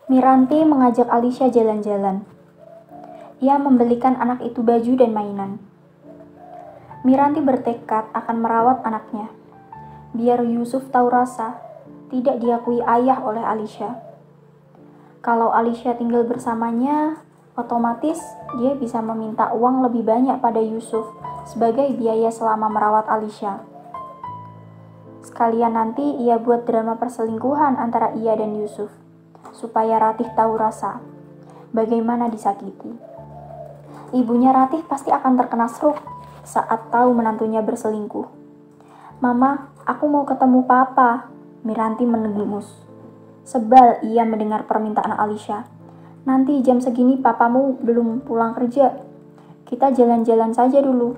Miranti mengajak Alicia jalan-jalan. Ia membelikan anak itu baju dan mainan. Miranti bertekad akan merawat anaknya. Biar Yusuf tahu rasa, tidak diakui ayah oleh Alicia. Kalau Alicia tinggal bersamanya, otomatis dia bisa meminta uang lebih banyak pada Yusuf sebagai biaya selama merawat Alicia. Sekalian nanti ia buat drama perselingkuhan antara ia dan Yusuf, supaya Ratih tahu rasa bagaimana disakiti. Ibunya Ratih pasti akan terkena stroke saat tahu menantunya berselingkuh. "Mama, aku mau ketemu Papa," Miranti mendengus. Sebal ia mendengar permintaan Alicia. "Nanti jam segini papamu belum pulang kerja. Kita jalan-jalan saja dulu.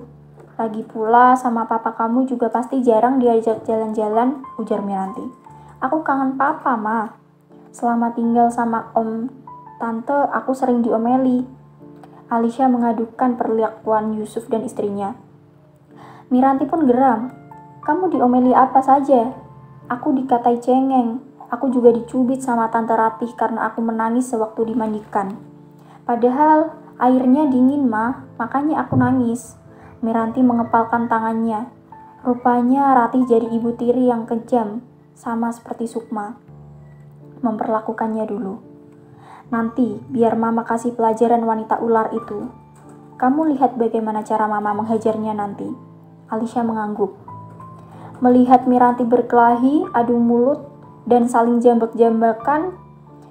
Lagi pula sama papa kamu juga pasti jarang diajak jalan-jalan," ujar Miranti. "Aku kangen papa, Ma. Selama tinggal sama om tante, aku sering diomeli." Alicia mengadukan perlakuan Yusuf dan istrinya. Miranti pun geram. "Kamu diomeli apa saja? Aku dikatai cengeng. Aku juga dicubit sama Tante Ratih karena aku menangis sewaktu dimandikan. Padahal airnya dingin, Ma, makanya aku nangis." Miranti mengepalkan tangannya. Rupanya Ratih jadi ibu tiri yang kejam, sama seperti Sukma. Memperlakukannya dulu. "Nanti biar Mama kasih pelajaran wanita ular itu. Kamu lihat bagaimana cara Mama menghajarnya nanti." Alicia mengangguk. Melihat Miranti berkelahi, adu mulut, dan saling jambak-jambakan,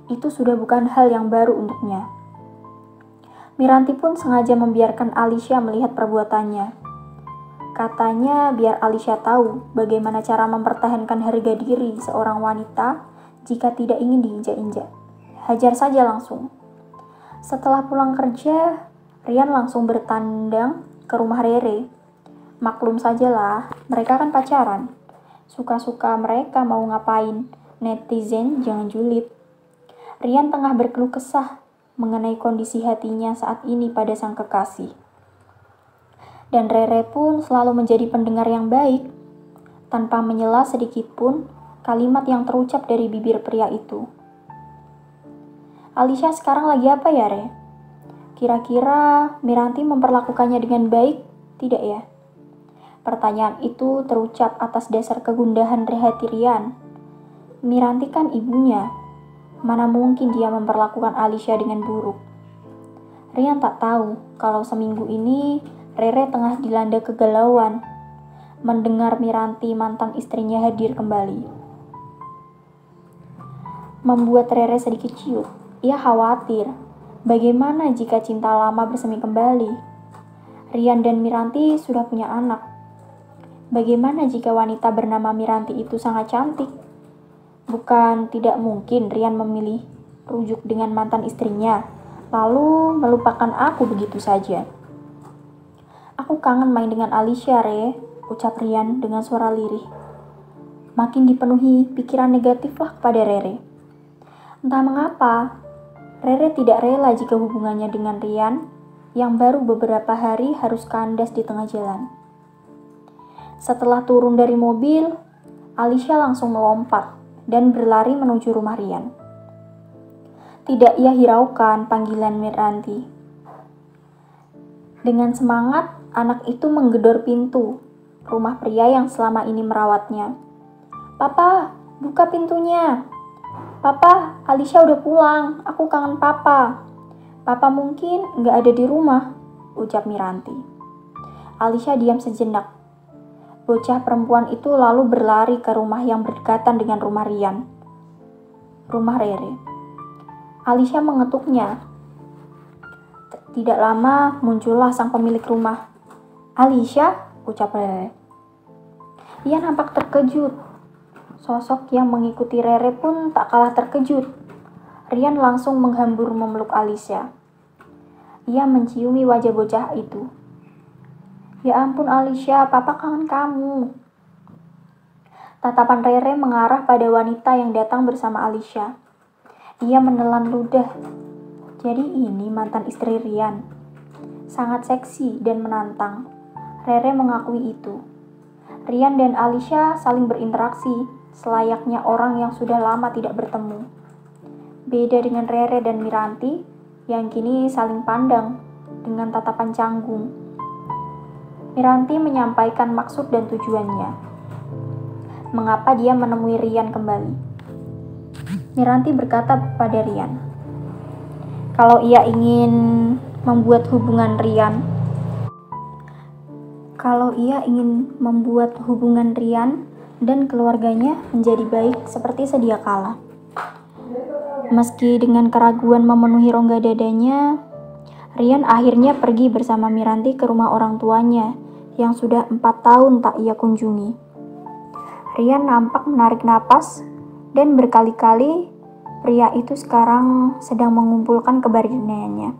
itu sudah bukan hal yang baru untuknya. Miranti pun sengaja membiarkan Alicia melihat perbuatannya. Katanya biar Alicia tahu bagaimana cara mempertahankan harga diri seorang wanita jika tidak ingin diinjak-injak. Hajar saja langsung. Setelah pulang kerja, Rian langsung bertandang ke rumah Rere. Maklum sajalah, mereka kan pacaran. Suka-suka mereka mau ngapain, netizen jangan julid. Rian tengah berkeluh kesah mengenai kondisi hatinya saat ini pada sang kekasih. Dan Rere pun selalu menjadi pendengar yang baik, tanpa menyela sedikit pun kalimat yang terucap dari bibir pria itu. "Alicia sekarang lagi apa ya, Re? Kira-kira Miranti memperlakukannya dengan baik, tidak ya?" Pertanyaan itu terucap atas dasar kegundahan hati Rian. Miranti kan ibunya. Mana mungkin dia memperlakukan Alicia dengan buruk. Rian tak tahu kalau seminggu ini Rere tengah dilanda kegalauan mendengar Miranti mantan istrinya hadir kembali. Membuat Rere sedikit ciut. Ia khawatir, bagaimana jika cinta lama bersemi kembali? Rian dan Miranti sudah punya anak. Bagaimana jika wanita bernama Miranti itu sangat cantik? Bukan tidak mungkin Rian memilih rujuk dengan mantan istrinya, lalu melupakan aku begitu saja. "Aku kangen main dengan Alicia, Re," ucap Rian dengan suara lirih. Makin dipenuhi pikiran negatiflah kepada Rere. Entah mengapa, Rere tidak rela jika hubungannya dengan Rian, yang baru beberapa hari harus kandas di tengah jalan. Setelah turun dari mobil, Alicia langsung melompat dan berlari menuju rumah Rian. Tidak ia hiraukan panggilan Miranti. Dengan semangat, anak itu menggedor pintu rumah pria yang selama ini merawatnya. "Papa, buka pintunya. Papa, Alicia udah pulang. Aku kangen Papa." "Papa mungkin nggak ada di rumah," ucap Miranti. Alicia diam sejenak. Bocah perempuan itu lalu berlari ke rumah yang berdekatan dengan rumah Rian. Rumah Rere. Alicia mengetuknya. Tidak lama muncullah sang pemilik rumah. "Alicia," ucap Rere. Ia nampak terkejut. Sosok yang mengikuti Rere pun tak kalah terkejut. Rian langsung menghambur memeluk Alicia. Ia menciumi wajah bocah itu. "Ya ampun Alicia, Papa kangen kamu." Tatapan Rere mengarah pada wanita yang datang bersama Alicia. Ia menelan ludah. Jadi ini mantan istri Rian. Sangat seksi dan menantang. Rere mengakui itu. Rian dan Alicia saling berinteraksi, selayaknya orang yang sudah lama tidak bertemu. Beda dengan Rere dan Miranti yang kini saling pandang dengan tatapan canggung. Miranti menyampaikan maksud dan tujuannya. Mengapa dia menemui Rian kembali? Miranti berkata pada Rian, kalau ia ingin membuat hubungan Rian dan keluarganya menjadi baik seperti sedia kala. Meski dengan keraguan memenuhi rongga dadanya, Rian akhirnya pergi bersama Miranti ke rumah orang tuanya yang sudah 4 tahun tak ia kunjungi. Rian nampak menarik napas dan berkali-kali pria itu sekarang sedang mengumpulkan keberaniannya.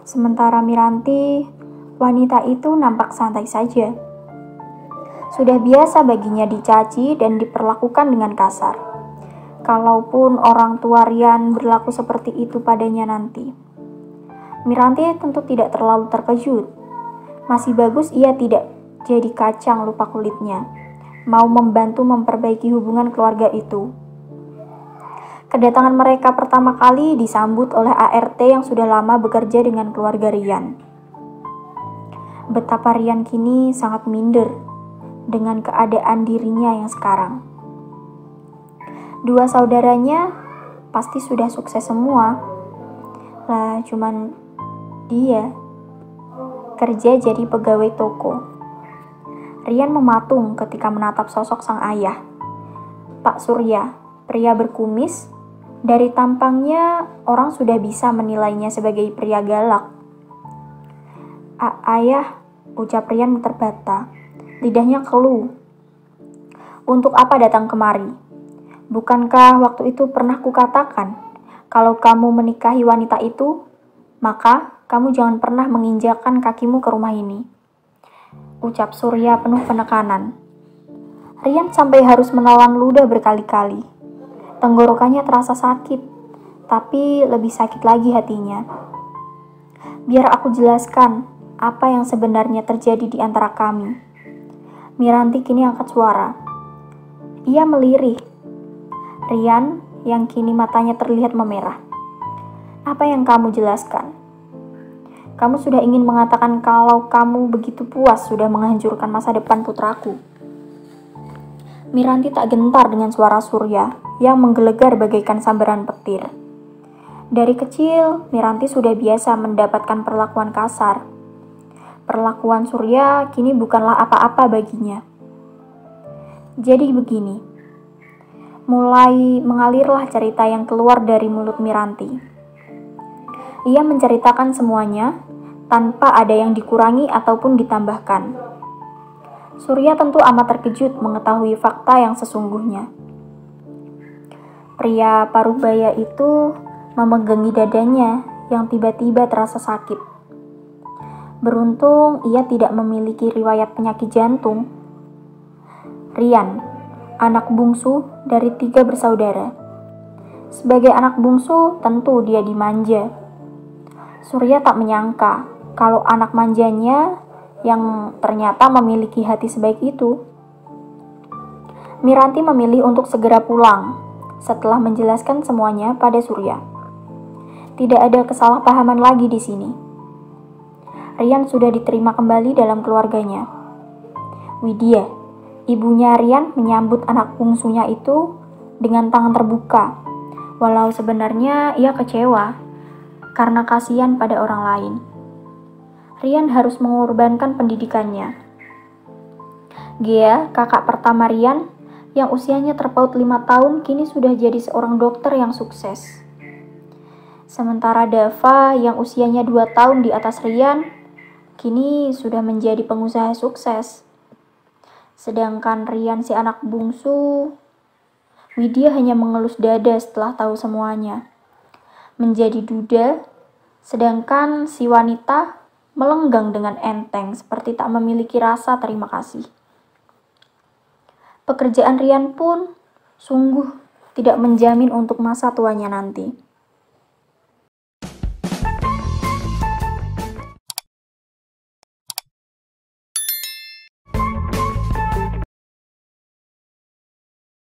Sementara Miranti, wanita itu nampak santai saja. Sudah biasa baginya dicaci dan diperlakukan dengan kasar. Kalaupun orang tua Rian berlaku seperti itu padanya nanti. Miranti tentu tidak terlalu terkejut. Masih bagus ia tidak jadi kacang lupa kulitnya, mau membantu memperbaiki hubungan keluarga itu. Kedatangan mereka pertama kali disambut oleh ART yang sudah lama bekerja dengan keluarga Rian. Betapa Rian kini sangat minder dengan keadaan dirinya yang sekarang. Dua saudaranya pasti sudah sukses semua. Lah, cuman dia kerja jadi pegawai toko. Rian mematung ketika menatap sosok sang ayah, Pak Surya, pria berkumis. Dari tampangnya, orang sudah bisa menilainya sebagai pria galak. Ayah, ucap Rian terbata. Lidahnya keluh. Untuk apa datang kemari? Bukankah waktu itu pernah kukatakan, kalau kamu menikahi wanita itu, maka kamu jangan pernah menginjakkan kakimu ke rumah ini. Ucap Surya penuh penekanan. Rian sampai harus menelan ludah berkali-kali. Tenggorokannya terasa sakit, tapi lebih sakit lagi hatinya. Biar aku jelaskan apa yang sebenarnya terjadi di antara kami. Miranti kini angkat suara. Ia melirih. Rian yang kini matanya terlihat memerah. Apa yang kamu jelaskan? Kamu sudah ingin mengatakan kalau kamu begitu puas sudah menghancurkan masa depan putraku. Miranti tak gentar dengan suara Surya yang menggelegar bagaikan sambaran petir. Dari kecil, Miranti sudah biasa mendapatkan perlakuan kasar. Perlakuan Surya kini bukanlah apa-apa baginya. Jadi begini, mulai mengalirlah cerita yang keluar dari mulut Miranti. Ia menceritakan semuanya tanpa ada yang dikurangi ataupun ditambahkan. Surya tentu amat terkejut mengetahui fakta yang sesungguhnya. Pria Parubaya itu memegangi dadanya yang tiba-tiba terasa sakit. Beruntung ia tidak memiliki riwayat penyakit jantung. Rian, anak bungsu dari 3 bersaudara. Sebagai anak bungsu, tentu dia dimanja. Surya tak menyangka kalau anak manjanya yang ternyata memiliki hati sebaik itu. Miranti memilih untuk segera pulang setelah menjelaskan semuanya pada Surya. Tidak ada kesalahpahaman lagi di sini. Rian sudah diterima kembali dalam keluarganya. Widya, ibunya Rian menyambut anak bungsunya itu dengan tangan terbuka, walau sebenarnya ia kecewa karena kasihan pada orang lain. Rian harus mengorbankan pendidikannya. Gea, kakak pertama Rian, yang usianya terpaut 5 tahun, kini sudah jadi seorang dokter yang sukses. Sementara Dava, yang usianya 2 tahun di atas Rian, kini sudah menjadi pengusaha sukses. Sedangkan Rian si anak bungsu, Widya hanya mengelus dada setelah tahu semuanya. Menjadi duda, sedangkan si wanita melenggang dengan enteng seperti tak memiliki rasa terima kasih. Pekerjaan Rian pun sungguh tidak menjamin untuk masa tuanya nanti.